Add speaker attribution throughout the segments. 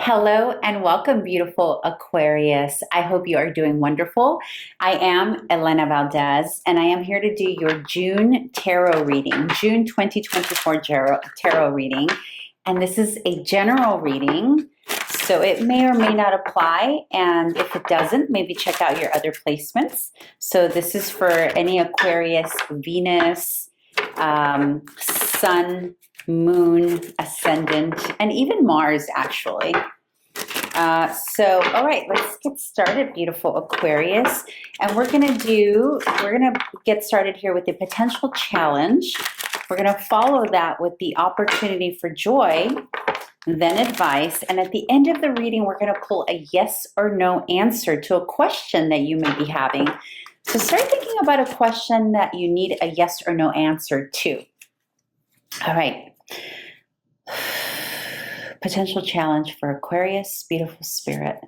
Speaker 1: Hello and welcome, beautiful Aquarius. I hope you are doing wonderful. I am Elena Valdez, and I am here to do your June tarot reading, June 2024 tarot reading. And this is a general reading, so it may or may not apply. And if it doesn't, maybe check out your other placements. So this is for any Aquarius, Venus, Sun, Moon, Ascendant, and even Mars, actually. All right, let's get started, beautiful Aquarius. And we're gonna get started here with the potential challenge. We're gonna follow that with the opportunity for joy, then advice. And at the end of the reading, we're gonna pull a yes or no answer to a question that you may be having. So start thinking about a question that you need a yes or no answer to. All right. Potential challenge for Aquarius, beautiful spirit.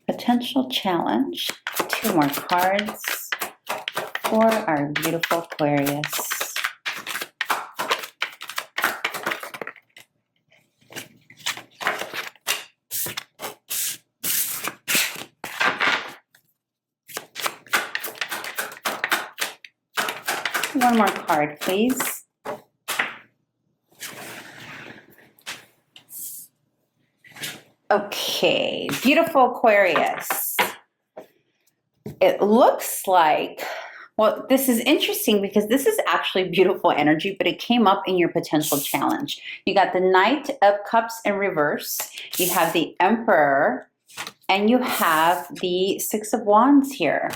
Speaker 1: Potential challenge. 2 more cards for our beautiful Aquarius. One more card, please. Okay, beautiful Aquarius. It looks like, well, this is interesting because this is actually beautiful energy, but it came up in your potential challenge. You got the Knight of Cups in reverse, you have the Emperor, and you have the Six of Wands here.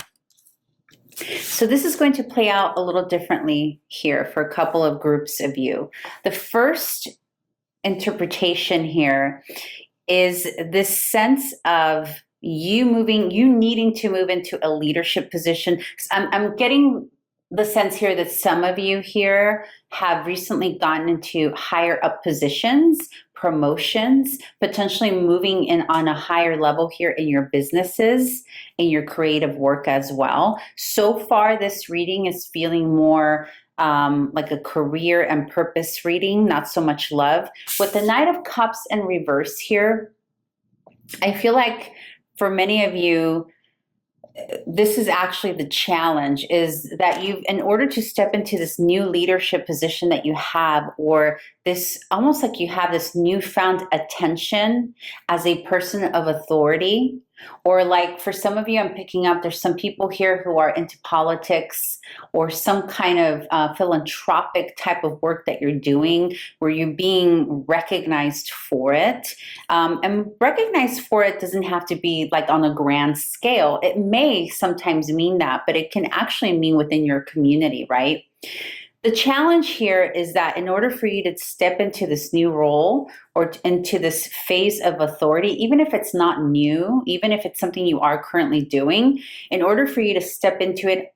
Speaker 1: So this is going to play out a little differently here for a couple of groups of you. The first interpretation here is this sense of you needing to move into a leadership position. I'm getting the sense here that some of you here have recently gotten into higher up positions, promotions, potentially moving in on a higher level here in your businesses, in your creative work as well. So far, this reading is feeling more like a career and purpose reading, not so much love. With the Knight of Cups in reverse here, I feel like for many of you, this is actually the challenge, is that in order to step into this new leadership position that you have, or this almost like you have this newfound attention as a person of authority, or like for some of you, I'm picking up, there's some people here who are into politics or some kind of philanthropic type of work that you're doing where you're being recognized for it. And recognized for it doesn't have to be like on a grand scale. It may sometimes mean that, but it can actually mean within your community, right? The challenge here is that in order for you to step into this new role or into this phase of authority, even if it's not new, even if it's something you are currently doing, in order for you to step into it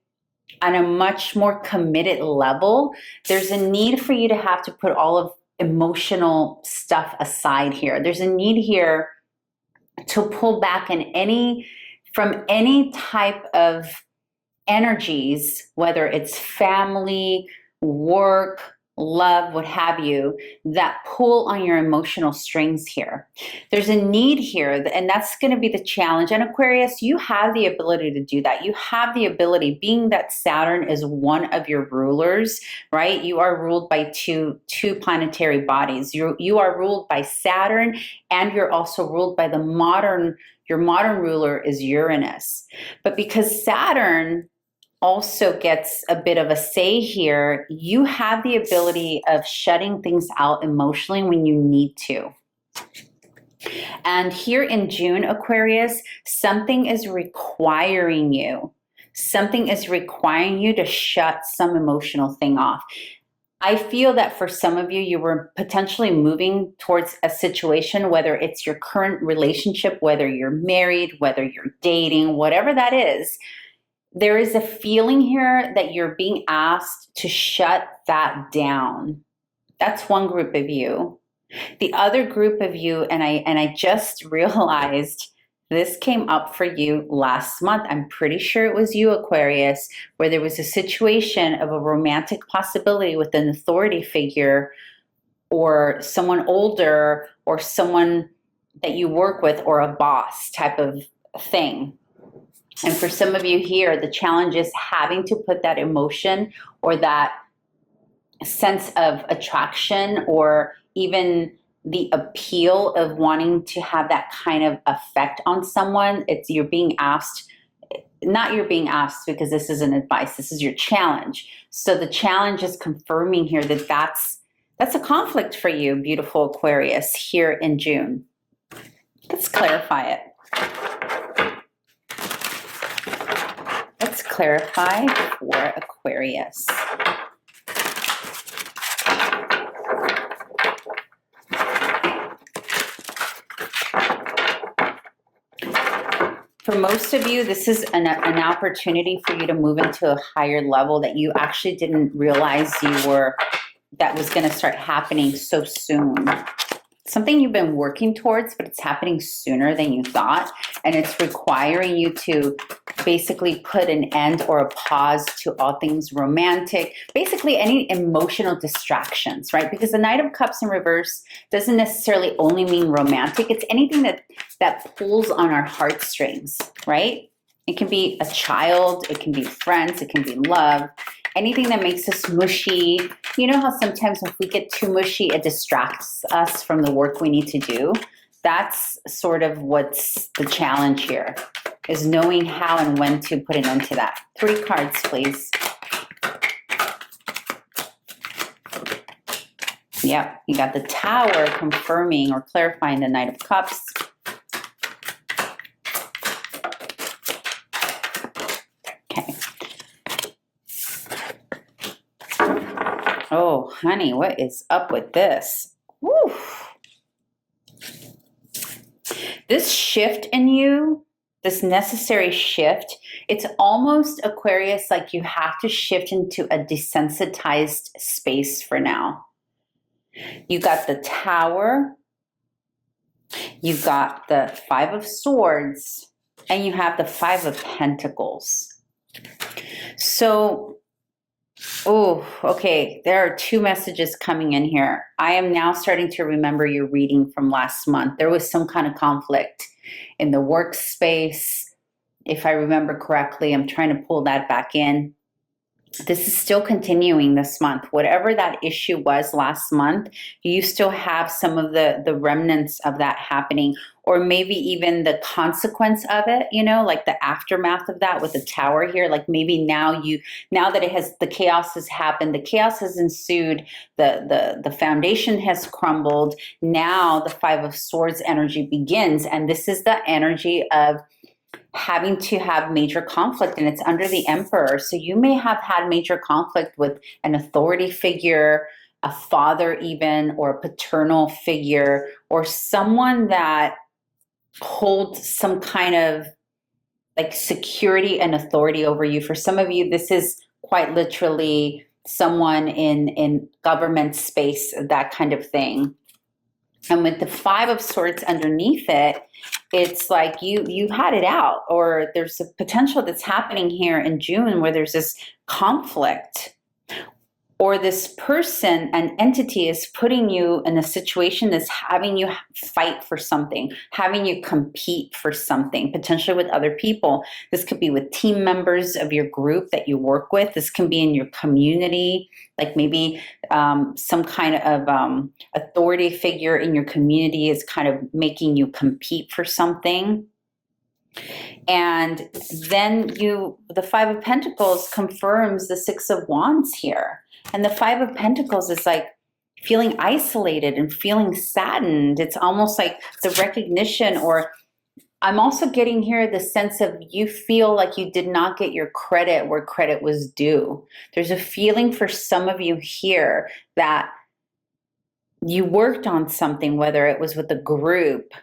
Speaker 1: on a much more committed level, there's a need for you to have to put all of emotional stuff aside here. There's a need here to pull back from any type of energies, whether it's family, work, love, what have you, that pull on your emotional strings here. There's a need here, and that's going to be the challenge. And Aquarius, you have the ability to do that. You have the ability, being that Saturn is one of your rulers, right? You are ruled by two planetary bodies. You are ruled by Saturn, and you're also ruled by your modern ruler is Uranus. But because Saturn also gets a bit of a say here, you have the ability of shutting things out emotionally when you need to. And here in June, Aquarius, something is requiring you. Something is requiring you to shut some emotional thing off. I feel that for some of you, you were potentially moving towards a situation, whether it's your current relationship, whether you're married, whether you're dating, whatever that is. There is a feeling here that you're being asked to shut that down. That's one group of you. The other group of you, and I just realized This came up for you last month. I'm pretty sure it was you, Aquarius, where there was a situation of a romantic possibility with an authority figure or someone older or someone that you work with or a boss type of thing. And for some of you here, the challenge is having to put that emotion or that sense of attraction or even the appeal of wanting to have that kind of effect on someone. It's you're being asked, not you're being asked because this isn't advice, this is your challenge. So the challenge is confirming here that that's a conflict for you, beautiful Aquarius, here in June. Let's clarify it. Let's clarify for Aquarius. For most of you, this is an opportunity for you to move into a higher level that you actually didn't realize that was going to start happening so soon. Something you've been working towards, but it's happening sooner than you thought. And it's requiring you to basically put an end or a pause to all things romantic, basically any emotional distractions, right? Because the Knight of Cups in reverse doesn't necessarily only mean romantic. It's anything that pulls on our heartstrings, right? It can be a child, it can be friends, it can be love, anything that makes us mushy. You know how sometimes if we get too mushy, it distracts us from the work we need to do? That's sort of what's the challenge here, is knowing how and when to put an end to that. 3 cards, please. Yep, you got the Tower confirming or clarifying the Knight of Cups. Okay. Oh, honey, what is up with this? Woo! This shift in you, this necessary shift, it's almost, Aquarius, like you have to shift into a desensitized space for now. You got the Tower, you got the 5 of Swords, and you have the 5 of Pentacles. So, oh, okay, there are 2 messages coming in here. I am now starting to remember your reading from last month. There was some kind of conflict in the workspace. If I remember correctly, I'm trying to pull that back in. This is still continuing this month. Whatever that issue was last month, you still have some of the remnants of that happening, or maybe even the consequence of it, you know, like the aftermath of that with the Tower here. Like maybe now that the chaos has happened, the chaos has ensued, the foundation has crumbled. Now the 5 of Swords energy begins, and this is the energy of having to have major conflict, and it's under the Emperor. So you may have had major conflict with an authority figure, a father even, or a paternal figure, or someone that holds some kind of like security and authority over you. For some of you, this is quite literally someone in government space, that kind of thing. And with the 5 of Swords underneath it, it's like you had it out, or there's a potential that's happening here in June where there's this conflict, or this person, an entity is putting you in a situation that's having you fight for something, having you compete for something, potentially with other people. This could be with team members of your group that you work with. This can be in your community, like maybe some kind of authority figure in your community is kind of making you compete for something. And then the 5 of Pentacles confirms the 6 of Wands here. And the 5 of Pentacles is like feeling isolated and feeling saddened. It's almost like the recognition, or I'm also getting here the sense of you feel like you did not get your credit where credit was due. There's a feeling for some of you here that you worked on something, whether it was with a group,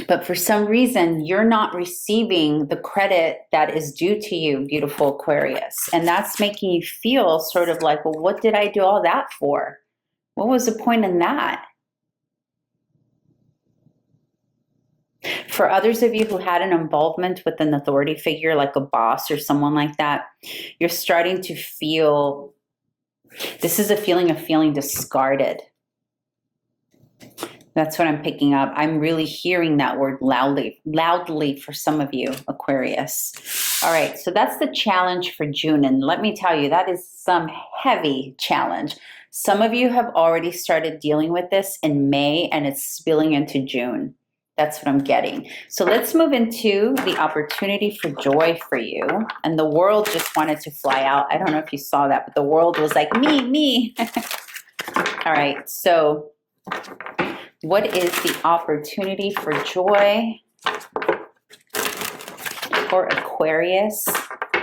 Speaker 1: but for some reason, you're not receiving the credit that is due to you, beautiful Aquarius. And that's making you feel sort of like, well, what did I do all that for? What was the point in that? For others of you who had an involvement with an authority figure, like a boss or someone like that, you're starting to feel, this is a feeling of feeling discarded. That's what I'm picking up. I'm really hearing that word loudly for some of you, Aquarius. All right, so that's the challenge for June. And let me tell you, that is some heavy challenge. Some of you have already started dealing with this in May, and it's spilling into June. That's what I'm getting. So let's move into the opportunity for joy for you. And the world just wanted to fly out. I don't know if you saw that, but the world was like, me. All right, so what is the opportunity for joy for Aquarius,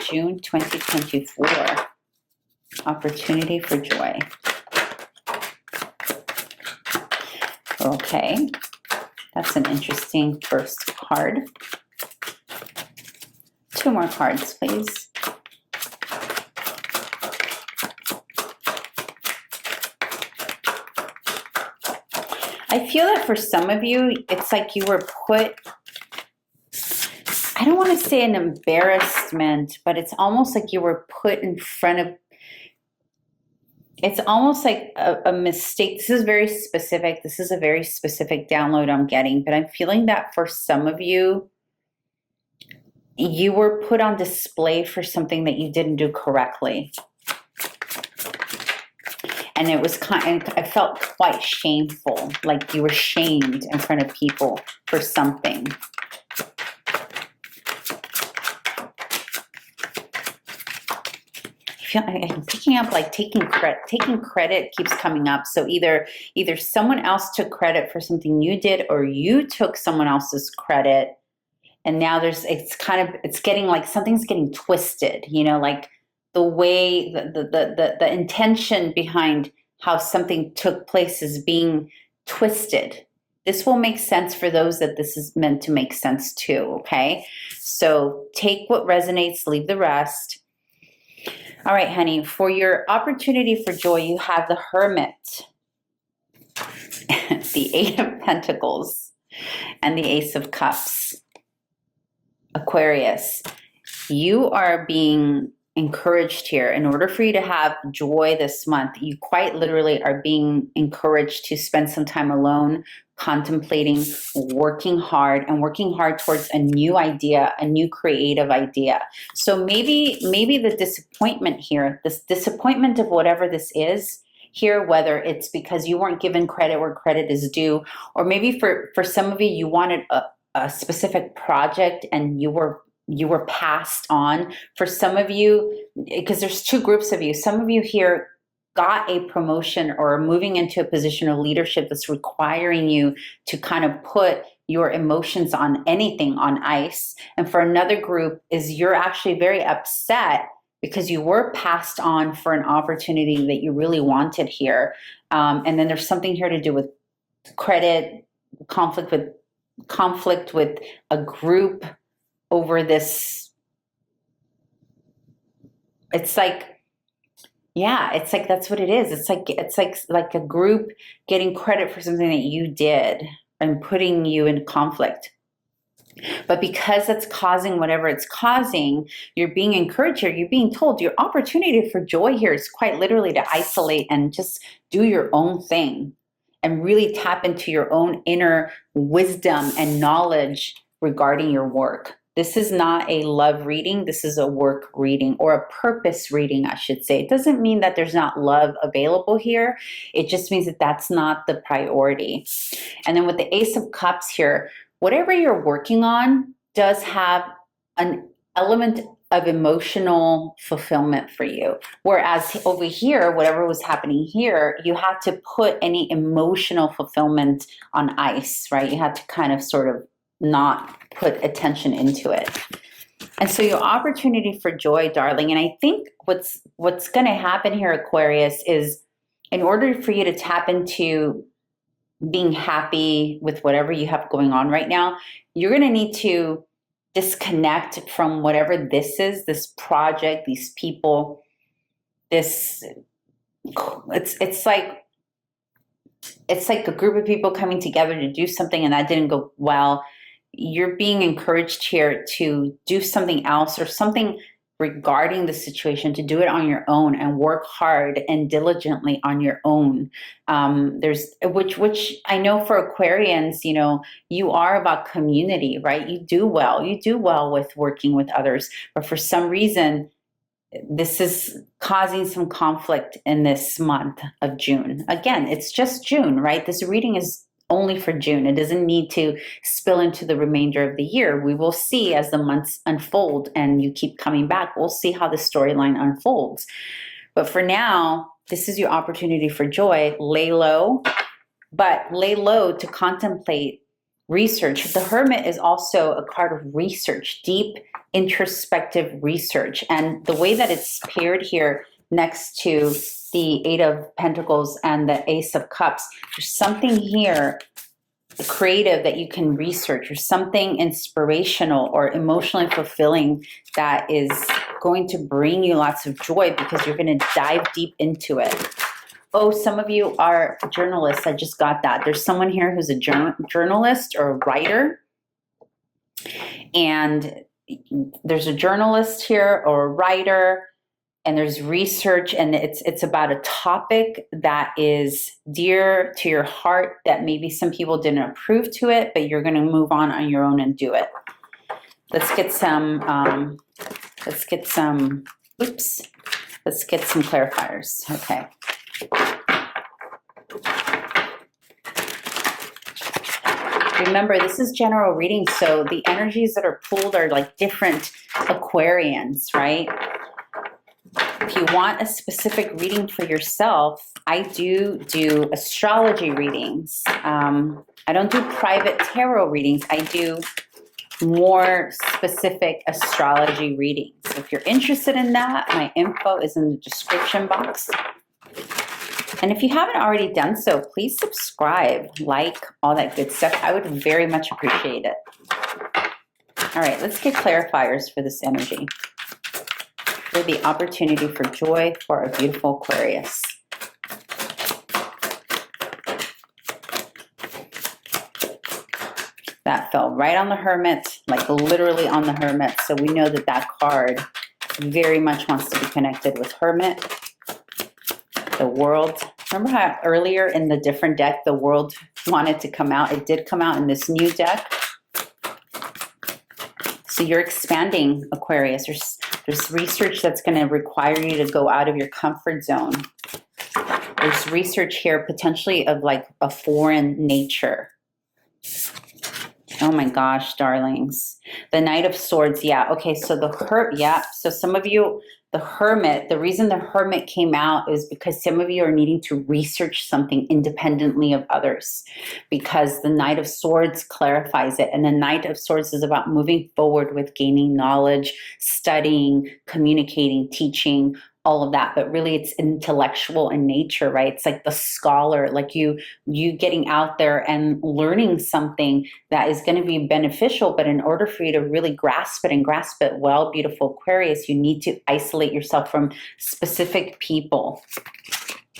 Speaker 1: June 2024? Opportunity for joy. Okay. That's an interesting first card. 2 more cards, please. I feel that for some of you, it's like you were put, I don't want to say an embarrassment, but it's almost like you were put in front of, it's almost like a mistake. This is very specific. This is a very specific download I'm getting, but I'm feeling that for some of you, you were put on display for something that you didn't do correctly. And it was I felt quite shameful, like you were shamed in front of people for something. I'm picking up like taking credit keeps coming up. So either someone else took credit for something you did, or you took someone else's credit, and now it's getting like something's getting twisted, you know, like the way the intention behind how something took place is being twisted. This will make sense for those that this is meant to make sense to, okay? So take what resonates, leave the rest. All right, honey, for your opportunity for joy, you have the Hermit, the 8 of Pentacles, and the Ace of Cups. Aquarius, you are being encouraged here. In order for you to have joy this month, you quite literally are being encouraged to spend some time alone, contemplating, working hard towards a new idea, a new creative idea. So maybe the disappointment here, this disappointment of whatever this is here, whether it's because you weren't given credit where credit is due, or maybe for some of you, you wanted a specific project and you were passed on. For some of you, because there's 2 groups of you, some of you here got a promotion or moving into a position of leadership that's requiring you to kind of put your emotions on anything on ice. And for another group is you're actually very upset because you were passed on for an opportunity that you really wanted here. And then there's something here to do with credit, conflict with a group over this. It's like, yeah, it's like that's what it is. It's like a group getting credit for something that you did and putting you in conflict. But because it's causing whatever it's causing, you're being encouraged here. You're being told your opportunity for joy here is quite literally to isolate and just do your own thing and really tap into your own inner wisdom and knowledge regarding your work. This is not a love reading. This is a work reading, or a purpose reading, I should say. It doesn't mean that there's not love available here. It just means that that's not the priority. And then with the Ace of Cups here, whatever you're working on does have an element of emotional fulfillment for you. Whereas over here, whatever was happening here, you had to put any emotional fulfillment on ice, right? You had to kind of sort of not put attention into it. And so your opportunity for joy, darling, and I think what's going to happen here, Aquarius, is in order for you to tap into being happy with whatever you have going on right now, you're going to need to disconnect from whatever this is, this project, these people, it's like a group of people coming together to do something and that didn't go well. you're being encouraged here to do something else or something regarding the situation, to do it on your own and work hard and diligently on your own. There's which I know for Aquarians, you know, you are about community, right? You do well with working with others, but for some reason, this is causing some conflict in this month of June. Again, it's just June, right? This reading is only for June. It doesn't need to spill into the remainder of the year. We will see as the months unfold and you keep coming back. We'll see how the storyline unfolds. But for now, this is your opportunity for joy. Lay low, but lay low to contemplate research. The Hermit is also a card of research, deep introspective research. And the way that it's paired here next to the Eight of Pentacles and the Ace of Cups, there's something here creative that you can research, or something inspirational or emotionally fulfilling that is going to bring you lots of joy because you're going to dive deep into it. Oh, some of you are journalists. I just got that. There's someone here who's a journalist or a writer. And there's a journalist here or a writer, and there's research, and it's about a topic that is dear to your heart that maybe some people didn't approve to it, but you're going to move on your own and do it. Let's get some clarifiers. Okay. Remember, this is general reading, so the energies that are pulled are like different Aquarians, right? If you want a specific reading for yourself, I do astrology readings. I don't do private tarot readings. I do more specific astrology readings. So if you're interested in that, my info is in the description box. And if you haven't already done so, please subscribe, like, all that good stuff. I would very much appreciate it. All right, let's get clarifiers for this energy. For the opportunity for joy for a beautiful Aquarius. That fell right on the Hermit, like literally on the Hermit. So we know that that card very much wants to be connected with Hermit. The World. Remember how earlier in the different deck, the World wanted to come out? It did come out in this new deck. So you're expanding, Aquarius. There's research that's going to require you to go out of your comfort zone. There's research here potentially of like a foreign nature. Oh my gosh, darlings. The Knight of Swords, yeah. Okay, so so some of you, the Hermit, the reason the Hermit came out is because some of you are needing to research something independently of others, because the Knight of Swords clarifies it. And the Knight of Swords is about moving forward with gaining knowledge, studying, communicating, teaching, all of that. But really it's intellectual in nature, right? It's like the scholar, like you getting out there and learning something that is going to be beneficial. But in order for you to really grasp it and grasp it well, beautiful Aquarius, you need to isolate yourself from specific people.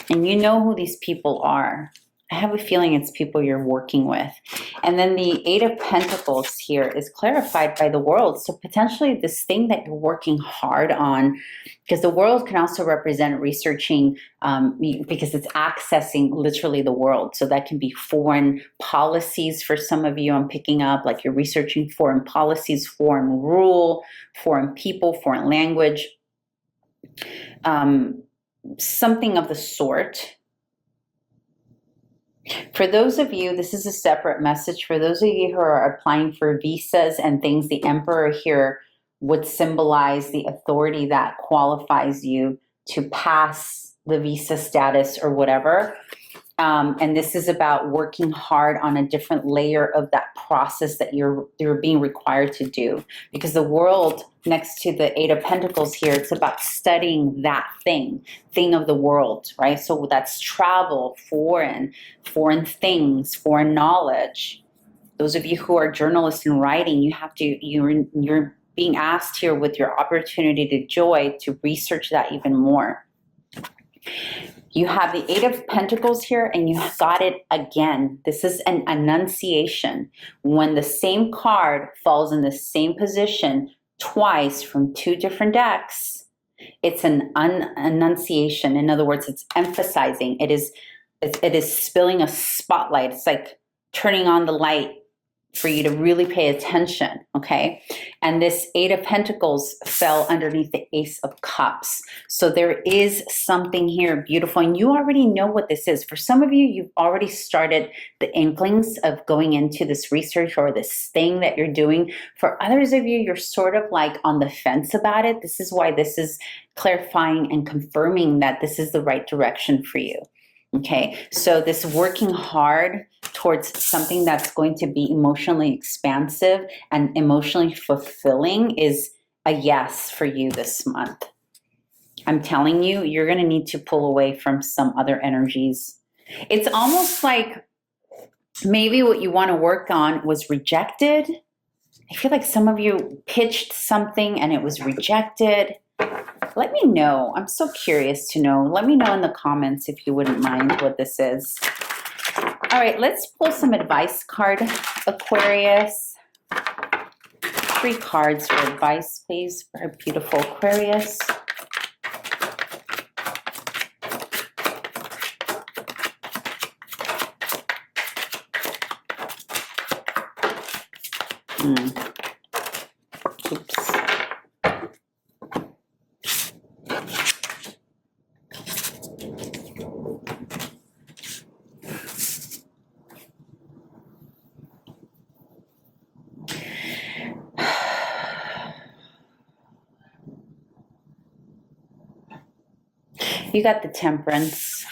Speaker 1: And you know who these people are. I have a feeling it's people you're working with. And then the Eight of Pentacles here is clarified by the World. So potentially this thing that you're working hard on, because the World can also represent researching, because it's accessing literally the world. So that can be foreign policies for some of you. I'm picking up like you're researching foreign policies, foreign rule, foreign people, foreign language, something of the sort. For those of you, this is a separate message. For those of you who are applying for visas and things, the Emperor here would symbolize the authority that qualifies you to pass the visa status or whatever. And this is about working hard on a different layer of that process that you're being required to do. Because the World, next to the Eight of Pentacles here, it's about studying that thing of the world, right? So that's travel, foreign things, foreign knowledge. Those of you who are journalists and writing, you're being asked here with your opportunity to joy to research that even more. You have the Eight of Pentacles here, and you got it again. This is an annunciation. When the same card falls in the same position twice from two different decks, it's an annunciation. In other words, it's emphasizing. It is spilling a spotlight. It's like turning on the light for you to really pay attention, okay? And this Eight of Pentacles fell underneath the Ace of Cups. So there is something here beautiful, and you already know what this is. For some of you, you've already started the inklings of going into this research or this thing that you're doing. For others of you, you're sort of like on the fence about it. This is why this is clarifying and confirming that this is the right direction for you. Okay, so this working hard towards something that's going to be emotionally expansive and emotionally fulfilling is a yes for you this month. I'm telling you, you're going to need to pull away from some other energies. It's almost like maybe what you want to work on was rejected. I feel like some of you pitched something and it was rejected. Let me know. I'm so curious to know. Let me know in the comments if you wouldn't mind what this is. All right, let's pull some advice card, Aquarius. 3 cards for advice, please, for a beautiful Aquarius. Oops. You got the Temperance,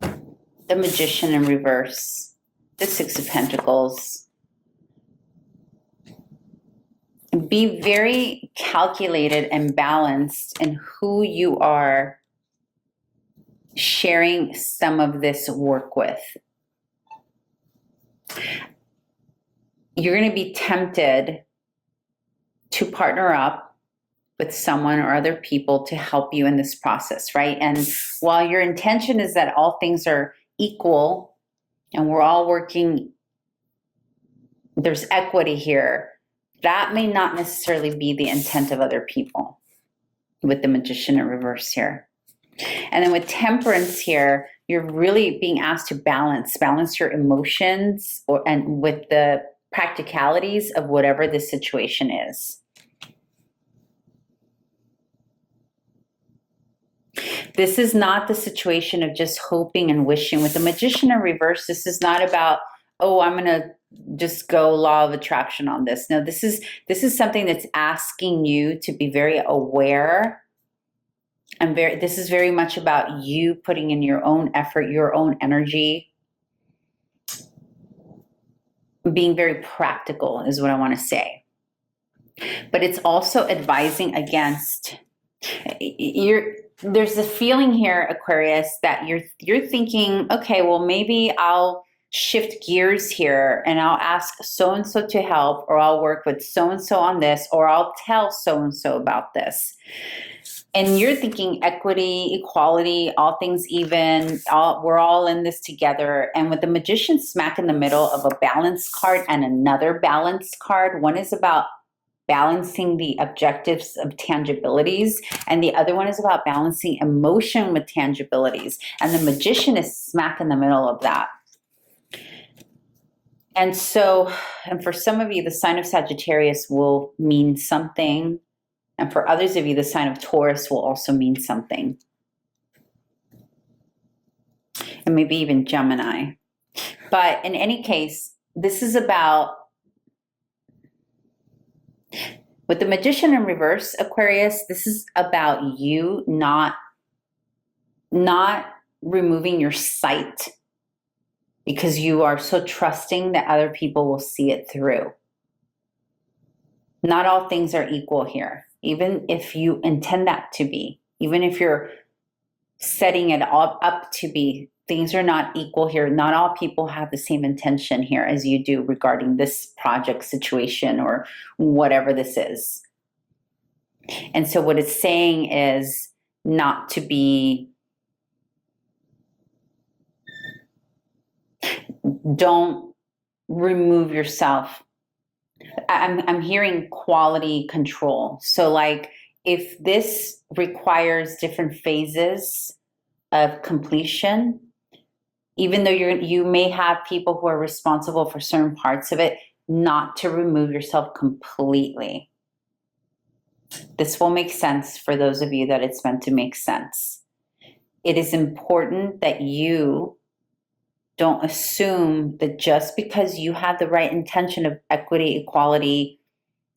Speaker 1: the Magician in reverse, the Six of Pentacles. Be very calculated and balanced in who you are sharing some of this work with. You're going to be tempted to partner up with someone or other people to help you in this process, right? And while your intention is that all things are equal and we're all working, there's equity here, that may not necessarily be the intent of other people with the Magician in reverse here. And then with Temperance here, you're really being asked to balance your emotions and with the practicalities of whatever the situation is. This is not the situation of just hoping and wishing. With the Magician in reverse, this is not about, oh, I'm going to just go law of attraction on this. No, this is something that's asking you to be very aware. And this is very much about you putting in your own effort, your own energy. Being very practical is what I want to say. But it's also advising against there's a feeling here, Aquarius, that you're thinking, okay, well, maybe I'll shift gears here and I'll ask so-and-so to help, or I'll work with so-and-so on this, or I'll tell so-and-so about this. And you're thinking equity, equality, all things even, we're all in this together. And with the Magician smack in the middle of a balance card and another balance card, one is about balancing the objectives of tangibilities, and the other one is about balancing emotion with tangibilities. And the Magician is smack in the middle of that. And so, and for some of you, the sign of Sagittarius will mean something. And for others of you, the sign of Taurus will also mean something. And maybe even Gemini. But in any case, this is about, with the Magician in reverse, Aquarius, this is about you not removing your sight because you are so trusting that other people will see it through. Not all things are equal here, even if you intend that to be, even if you're setting it all up to be, things are not equal here. Not all people have the same intention here as you do regarding this project situation or whatever this is. And so what it's saying is not to be don't remove yourself. I'm hearing quality control. So like if this requires different phases of completion, even though you may have people who are responsible for certain parts of it, not to remove yourself completely. This will make sense for those of you that it's meant to make sense. It is important that you don't assume that just because you have the right intention of equity, equality,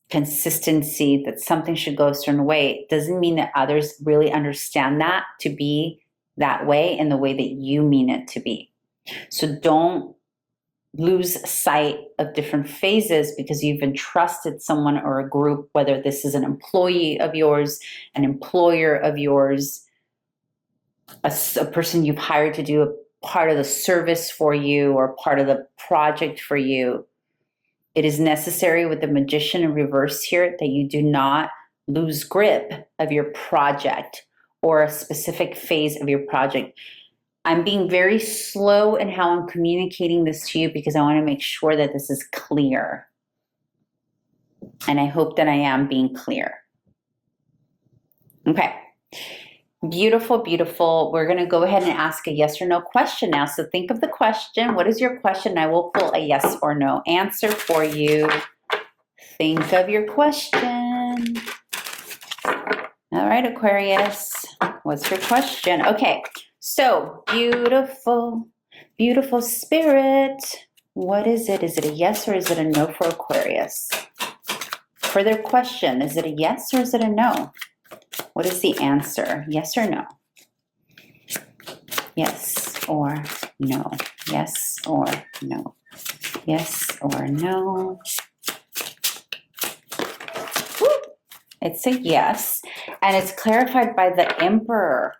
Speaker 1: consistency, that something should go a certain way. It doesn't mean that others really understand that to be that way in the way that you mean it to be. So don't lose sight of different phases because you've entrusted someone or a group, whether this is an employee of yours, an employer of yours, a person you've hired to do a part of the service for you or part of the project for you. It is necessary with the Magician in reverse here that you do not lose grip of your project or a specific phase of your project. I'm being very slow in how I'm communicating this to you because I want to make sure that this is clear. And I hope that I am being clear. Okay. Beautiful, beautiful. We're going to go ahead and ask a yes or no question now. So think of the question. What is your question? I will pull a yes or no answer for you. Think of your question. All right, Aquarius. What's your question? Okay. So beautiful, beautiful spirit. What is it? Is it a yes or is it a no for Aquarius? For their question, is it a yes or is it a no? What is the answer? Yes or no? Yes or no? Yes or no? Yes or no? Woo! It's a yes. And it's clarified by the Emperor,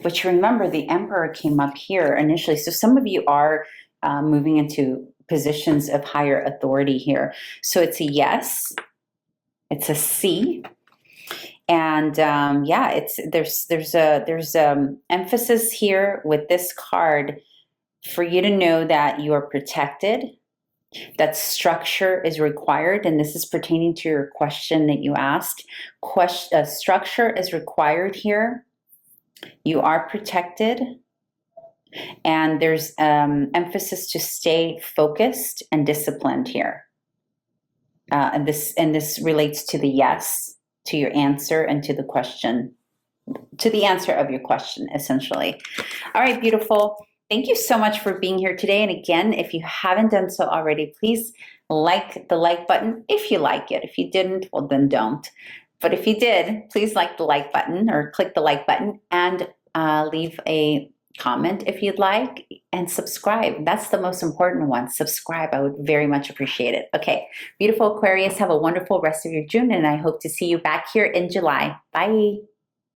Speaker 1: which remember the Emperor came up here initially. So some of you are moving into positions of higher authority here. So it's a yes. It's a C. And yeah, there's emphasis here with this card for you to know that you are protected, that structure is required, and this is pertaining to your question that you asked. Structure is required here. You are protected, and there's emphasis to stay focused and disciplined here. And this relates to the yes, to your answer, and to the question, to the answer of your question, essentially. All right, beautiful. Thank you so much for being here today. And again, if you haven't done so already, please like the like button if you like it. If you didn't, well, then don't. But if you did, please like the like button or click the like button and leave a comment if you'd like, and subscribe. That's the most important one. Subscribe. I would very much appreciate it. Okay, beautiful Aquarius, have a wonderful rest of your June, and I hope to see you back here in July. Bye.